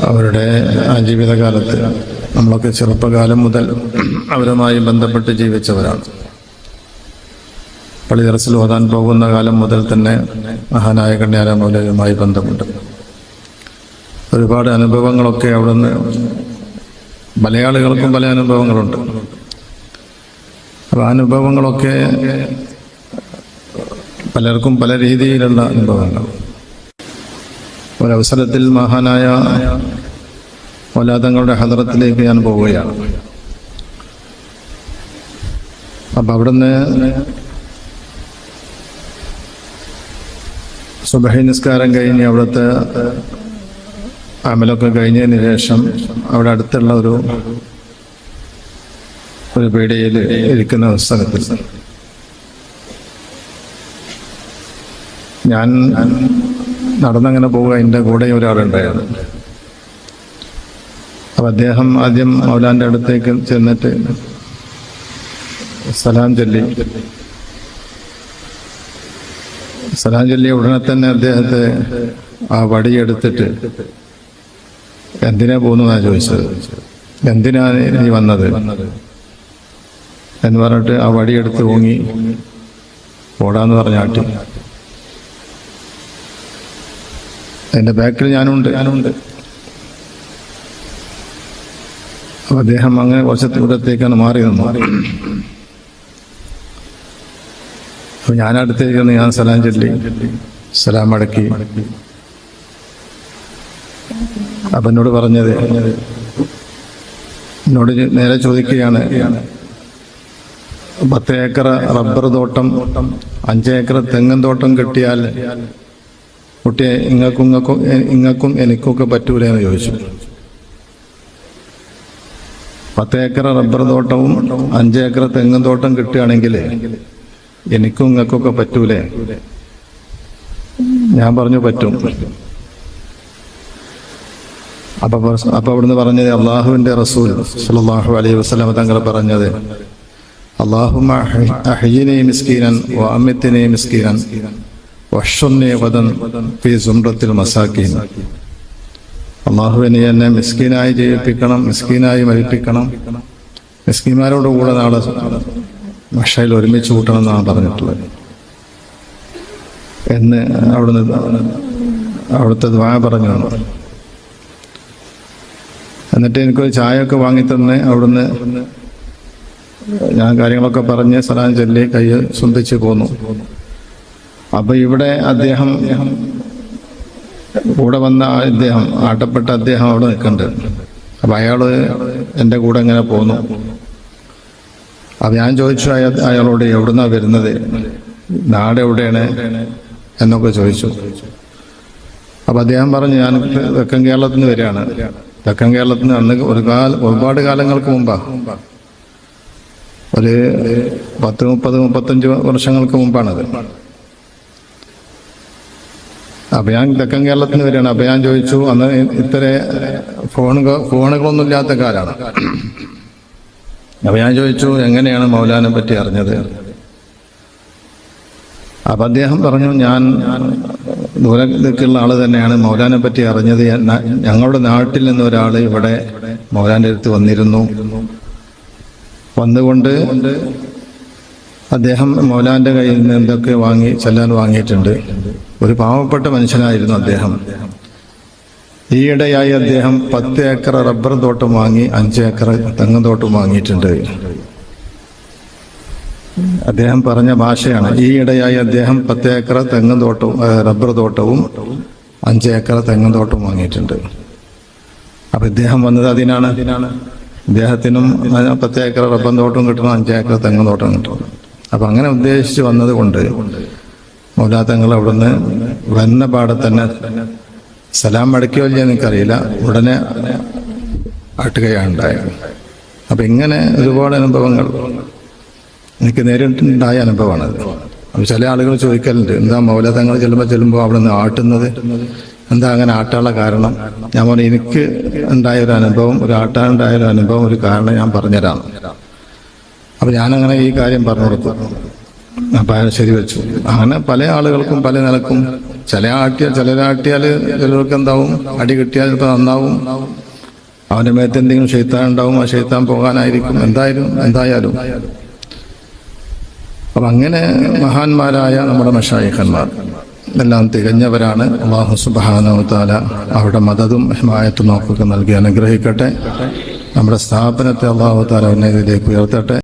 അവരുടെ ജീവിതകാലത്ത് നമ്മളൊക്കെ ചെറുപ്പകാലം മുതൽ അവരുമായി ബന്ധപ്പെട്ട് ജീവിച്ചവരാണ്. പള്ളി ദർസിൽ ഓതാൻ പോകുന്ന കാലം മുതൽ തന്നെ മഹാനായ കണ്യാല മൗലവിയുമായി ബന്ധമുണ്ട്. ഒരുപാട് അനുഭവങ്ങളൊക്കെ അവിടുന്ന്, മലയാളികൾക്കും പല അനുഭവങ്ങളുണ്ട്. അപ്പോൾ അനുഭവങ്ങളൊക്കെ പലർക്കും പല രീതിയിലുള്ള അനുഭവങ്ങൾ. ഒരവസരത്തിൽ മഹാനായ മൗലാദങ്ങളുടെ ഹദറത്തിലേക്ക് ഞാൻ പോവുകയാണ്. അപ്പം അവിടുന്ന് സുബഹി നിസ്കാരം കഴിഞ്ഞ് അവിടുത്തെ അമലൊക്കെ കഴിഞ്ഞതിന് ശേഷം അവിടെ അടുത്തുള്ള ഒരു പീടികയിൽ ഇരിക്കുന്ന സ്ഥലത്തിൽ ഞാൻ നടന്നങ്ങനെ പോവുക. എൻ്റെ കൂടെ ഒരാളുണ്ടായിരുന്നു. അപ്പം അദ്ദേഹം ആദ്യം മൗലാന്റെ അടുത്തേക്ക് ചെന്നിട്ട് സലാം ചൊല്ലിയ ഉടനെ തന്നെ അദ്ദേഹത്തെ ആ വടിയെടുത്തിട്ട് എന്തിനാ പോകുന്നതാണ് ചോദിച്ചത്. എന്തിനാ നീ വന്നത് എന്ന് പറഞ്ഞിട്ട് ആ വടിയെടുത്ത് ഓങ്ങി ഓടാന്ന് പറഞ്ഞാട്ടി. എൻ്റെ ബാക്കിൽ ഞാനുണ്ട്. അപ്പൊ അദ്ദേഹം അങ്ങനെ കുറച്ച് ദൂരത്തേക്കാണ് മാറി നിന്നു. അപ്പൊ ഞാനടുത്തേക്ക് ഞാൻ സലാം ചൊല്ലി സലാം മടക്കി. അപ്പൊ എന്നോട് പറഞ്ഞത്, എന്നോട് നേരെ ചോദിക്കുകയാണ്, 10 ഏക്കർ റബ്ബർ തോട്ടം 5 ഏക്കർ തെങ്ങൻ തോട്ടം കിട്ടിയാൽ കുട്ടിയെ ഇങ്ങക്കും എനിക്കൊക്കെ പറ്റൂലെന്ന് ചോദിച്ചു. 10 ഏക്കർ റബ്ബർ തോട്ടവും 5 ഏക്കർ തെങ്ങൻ തോട്ടം കിട്ടുകയാണെങ്കിൽ എനിക്കും ഇങ്ങക്കൊക്കെ പറ്റൂലേ? ഞാൻ പറഞ്ഞു പറ്റും. അപ്പൊ അവിടുന്ന് പറഞ്ഞത്, അള്ളാഹുവിന്റെ റസൂൽ സല്ലല്ലാഹു അലൈഹി വസല്ലം തങ്ങൾ പറഞ്ഞത്, അല്ലാഹുമ്മ അഹ്യിനി മിസ്കീനൻ വഅമിത്നി മിസ്കീനൻ വഹ്ശുർനി ഗദൻ ഫീ സുംറത്തിൽ മസാകീൻ. അള്ളാഹുവേ, നീ എന്നെ മിസ്കീനായി ജീവിപ്പിക്കണം, മിസ്കീനായി മരിപ്പിക്കണം, മിസ്കീന്മാരോട് കൂടെ നാളെ മഷയിൽ ഒരുമിച്ച് കൂട്ടണം എന്നാണ് പറഞ്ഞിട്ടുള്ളത് എന്ന് അവിടുത്തെ ദുആ പറഞ്ഞു. എന്നിട്ട് എനിക്കൊരു ചായയൊക്കെ വാങ്ങിത്തന്ന് അവിടുന്ന് ഞാൻ കാര്യങ്ങളൊക്കെ പറഞ്ഞ് സലാം ചൊല്ലി കൈ ചുംബിച്ച് പോന്നു. അപ്പൊ ഇവിടെ അദ്ദേഹം കൂടെ വന്ന അദ്ദേഹം, ആട്ടപ്പെട്ട അദ്ദേഹം അവിടെ നിൽക്കുന്നുണ്ട്. അപ്പൊ അയാള് എൻ്റെ കൂടെ ഇങ്ങനെ പോന്നു. അപ്പൊ ഞാൻ ചോദിച്ചു അയാളോട്, എവിടുന്നാ വരുന്നത്, നാട് എവിടെയാണ് എന്നൊക്കെ ചോദിച്ചു. അപ്പൊ അദ്ദേഹം പറഞ്ഞു, ഞാൻ തെക്കൻ കേരളത്തിൽ നിന്ന് വരികയാണ്. തെക്കൻ കേരളത്തിൽ നിന്ന് അന്ന് ഒരുപാട് കാലങ്ങൾക്ക് മുമ്പാ, ഒരു 10-35 വർഷങ്ങൾക്ക് മുമ്പാണത്. അപ്പൊ ഞാൻ തെക്കൻ കേരളത്തിൽ നിന്ന് വരികയാണ്. അപ്പൊ ഞാൻ ചോദിച്ചു, അന്ന് ഇത്ര ഫോണുകളൊന്നും ഇല്ലാത്ത കാലാണ്. അപ്പൊ ഞാൻ ചോദിച്ചു, എങ്ങനെയാണ് മൗലാനെ പറ്റി അറിഞ്ഞത്? അപ്പൊ അദ്ദേഹം പറഞ്ഞു, ഞാൻ ദൂരത്തേക്കുള്ള ആള് തന്നെയാണ്, മൗലാനെ പറ്റി അറിഞ്ഞത് ഞങ്ങളുടെ നാട്ടിൽ നിന്ന് ഒരാൾ ഇവിടെ മൗലാന്റെ അടുത്ത് വന്നിരുന്നു. വന്നുകൊണ്ട് അദ്ദേഹം മൗലാന്റെ കയ്യിൽ നിന്ന് എന്തൊക്കെ ചെല്ലാൻ വാങ്ങിയിട്ടുണ്ട്. ഒരു പാവപ്പെട്ട മനുഷ്യനായിരുന്നു അദ്ദേഹം. ഈയിടെയായി അദ്ദേഹം 10 ഏക്കർ റബ്ബർ തോട്ടം വാങ്ങി 5 ഏക്കർ തെങ്ങ് തോട്ടം വാങ്ങിയിട്ടുണ്ട്. അദ്ദേഹം പറഞ്ഞ ഭാഷയാണ്. ഈയിടെയായി അദ്ദേഹം 10 ഏക്കർ തെങ്ങ് തോട്ടവും റബ്ബർ തോട്ടവും 5 ഏക്കർ തെങ്ങ് തോട്ടവും വാങ്ങിയിട്ടുണ്ട്. അപ്പൊ ഇദ്ദേഹം വന്നത് അതിനാണ്. ഇദ്ദേഹത്തിനും 10 ഏക്കർ റബ്ബർ തോട്ടം കിട്ടണം, 5 ഏക്കർ തെങ്ങ് തോട്ടം കിട്ടണം. അപ്പൊ അങ്ങനെ ഉദ്ദേശിച്ച് വന്നത് കൊണ്ട് മൗലാ തങ്ങൾ അവിടുന്ന് വന്ന പാടെ തന്നെ സലാം മടക്കിയോ ഇല്ല എനിക്കറിയില്ല, ഉടനെ ആട്ടുകയാണ് ഉണ്ടായത്. അപ്പൊ ഇങ്ങനെ ഒരുപാട് അനുഭവങ്ങൾ എനിക്ക് നേരിട്ടുണ്ടായ അനുഭവമാണത്. അപ്പൊ ചില ആളുകൾ ചോദിക്കലുണ്ട്, എന്താ മൗലാ തങ്ങൾ ചെല്ലുമ്പോൾ അവിടെ നിന്ന് ആട്ടുന്നത്, എന്താ അങ്ങനെ ആട്ടാനുള്ള കാരണം? ഞാൻ പറഞ്ഞു, എനിക്ക് ഉണ്ടായ ഒരു അനുഭവം, ഒരു ആട്ടാനുണ്ടായ ഒരു അനുഭവം, ഒരു കാരണം ഞാൻ പറഞ്ഞുതരാം. അപ്പൊ ഞാനങ്ങനെ ഈ കാര്യം പറഞ്ഞു കൊടുത്തു. അപ്പൊ അയാൾ ശരി വെച്ചു. അങ്ങനെ പല ആളുകൾക്കും പല നിലക്കും ചിലരാട്ടിയാൽ ചിലർക്ക് എന്താവും, അടി കിട്ടിയാൽ ചിലപ്പോൾ നന്നാവും, അവന്റെ മേത്ത് എന്തെങ്കിലും ഷെയ്ത്താൻ ഉണ്ടാവും, ആ ഷെയ്ത്താൻ പോകാനായിരിക്കും, എന്തായാലും. അപ്പൊ അങ്ങനെ മഹാന്മാരായ നമ്മുടെ മശായിഖന്മാർ എല്ലാം തികഞ്ഞവരാണ്. അല്ലാഹു സുബ്ഹാനഹു വ തആല അവരുടെ മദദും ഹിമായത്തും നമുക്കൊക്കെ നൽകി അനുഗ്രഹിക്കട്ടെ. നമ്മുടെ സ്ഥാപനത്തെ അല്ലാഹു തആല ഉന്നതിയിലേക്ക് ഉയർത്തട്ടെ.